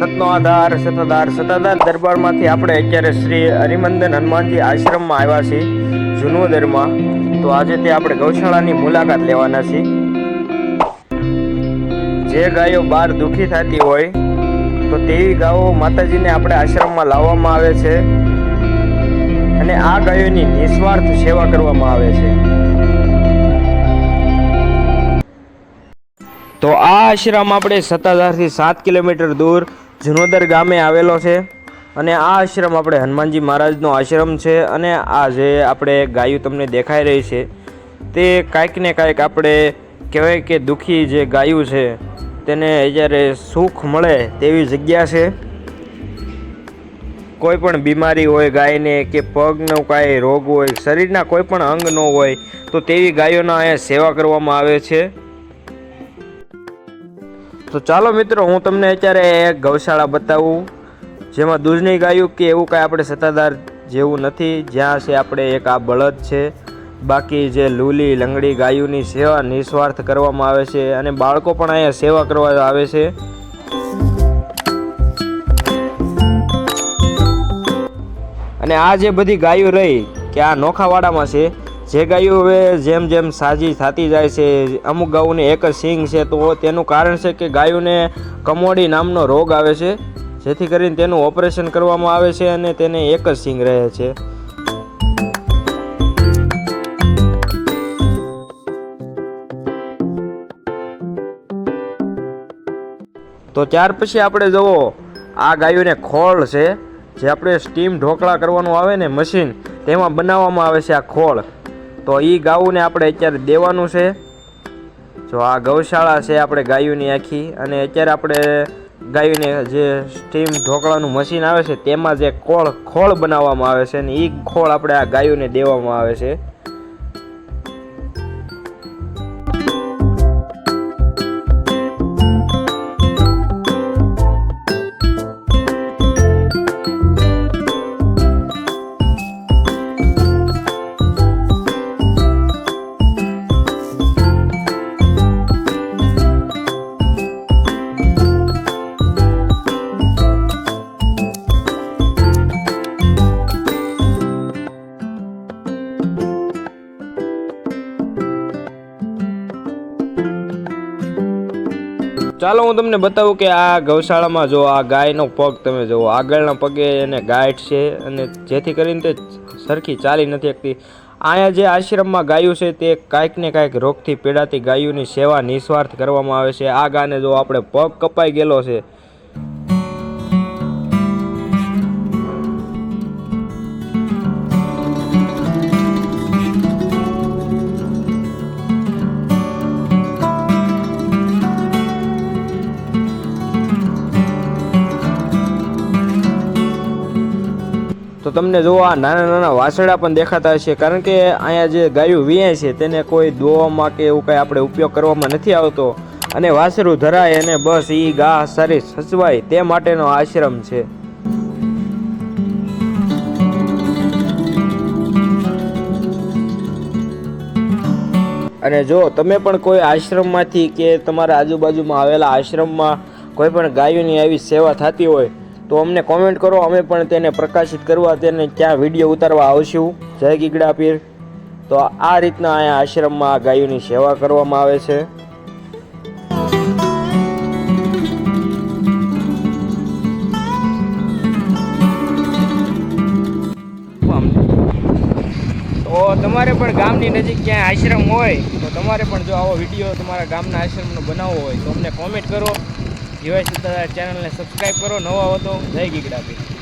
સતનો આધાર સતાધાર દરબારમાંથી આપણે અત્યારે શ્રી હરિમંદન હનુમાનજી આશ્રમમાં આવ્યા છીએ જુનોદરમાં. તો આજે તે આપણે ગૌશાળાની મુલાકાત લેવાના છીએ. જે ગાયો બહાર દુઃખી થતી હોય તો તેવી ગાયો માતાજીને આપણે આશ્રમમાં લાવવામાં આવે છે અને આ ગાયોની નિસ્વાર્થ સેવા કરવામાં આવે છે. તો આ આશ્રમ આપણે સત્તાધારથી 7 કિલોમીટર દૂર જુનોદર ગામે આવેલો છે અને આ આશ્રમ આપણે હનુમાનજી મહારાજનો આશ્રમ છે. અને આ જે આપણે ગાયું તમને દેખાઈ રહી છે તે કાંઈક ને કાંઈક આપણે કહેવાય કે દુઃખી જે ગાયું છે તેને જ્યારે સુખ મળે તેવી જગ્યા છે. કોઈ પણ બીમારી હોય ગાયને કે પગનો કાંઈ રોગ હોય, શરીરના કોઈ પણ અંગ ન હોય તો તેવી ગાયોના અહીંયા સેવા કરવામાં આવે છે. તો ચાલો મિત્રો, હું તમને અત્યારે એક ગૌશાળા બતાવું જેમાં દૂધની ગાયું કે એવું કાંઈ આપણે સત્તાધાર જેવું નથી. જ્યાં છે આપણે એક આ બળદ છે, બાકી જે લૂલી લંગડી ગાયોની સેવા નિસ્વાર્થ કરવામાં આવે છે અને બાળકો પણ અહીંયા સેવા કરવા આવે છે. અને આ જે બધી ગાયો રહી કે આ નોખાવાડામાં છે, જે ગાયો હવે જેમ જેમ સાજી થતી જાય છે, અમુક ગાયોને એક જ સિંગ છે, તો તેનું કારણ છે કે ગાયોને કમોડી નામનો રોગ આવે છે, જેથી કરીને તેનું ઓપરેશન કરવામાં આવે છે અને તેને એક જ સિંગ રહે છે. તો ત્યાર પછી આપણે જુઓ આ ગાયોને ખોળ છે, જે આપણે સ્ટીમ ઢોકળા કરવાનું આવે ને મશીન, તેમાં બનાવવામાં આવે છે આ ખોળ. તો એ ગાયોને આપણે અત્યારે દેવાનું છે. જો આ ગૌશાળા છે આપણે ગાયોની આખી, અને અત્યારે આપણે ગાયોને જે સ્ટીમ ઢોકળાનું મશીન આવે છે તેમાં જે ખોળ બનાવવામાં આવે છે, અને એ ખોળ આપણે આ ગાયોને દેવામાં આવે છે. ચાલો હું તમને બતાવું કે આ ગૌશાળામાં જો આ ગાયનો પગ તમે જુઓ, આગળના પગે એને ગાંઠ છે અને જેથી કરીને તે સરખી ચાલી નથી શકતી. અહીંયા જે આશ્રમમાં ગાયું છે તે કાંઈક ને કાંઈક રોગથી પીડાતી ગાયોની સેવા નિસ્વાર્થ કરવામાં આવે છે. આ ગાયને જો આપણે પગ કપાઈ ગયેલો છે, તો તમને જો આ નાના નાના વાસડા પણ દેખાતા હશે, કારણ કે અહીંયા જે ગાયું વીયાય છે તેને કોઈ દોવામાં કે એવું કાંઈ આપણે ઉપયોગ કરવામાં નથી આવતો, અને વાસરું ધરાય અને બસ એ ગા સારી સચવાય તે માટેનો આશ્રમ છે. અને જો તમે પણ કોઈ આશ્રમમાંથી કે તમારા આજુબાજુમાં આવેલા આશ્રમમાં કોઈ પણ ગાયોની આવી સેવા થતી હોય તો અમને કોમેન્ટ કરો, અમે પણ તેને પ્રકાશિત કરવા તેને ત્યાં વિડીયો ઉતારવા આવશું. જય ગીગડા પીર. તો આ રીતના અહીંયા આશ્રમમાં ગાયોની સેવા કરવામાં આવે છે. તો તમારે પણ ગામની નજીક ક્યાંય આશ્રમ હોય તો તમારે પણ જો આવો વિડીયો તમારા ગામના આશ્રમનો બનાવવો હોય તો અમને કોમેન્ટ કરો. જીવાય સત્તાધાર ચેનલને સબસ્ક્રાઈબ કરો, નવા હો તો જય ગીગડા પીર.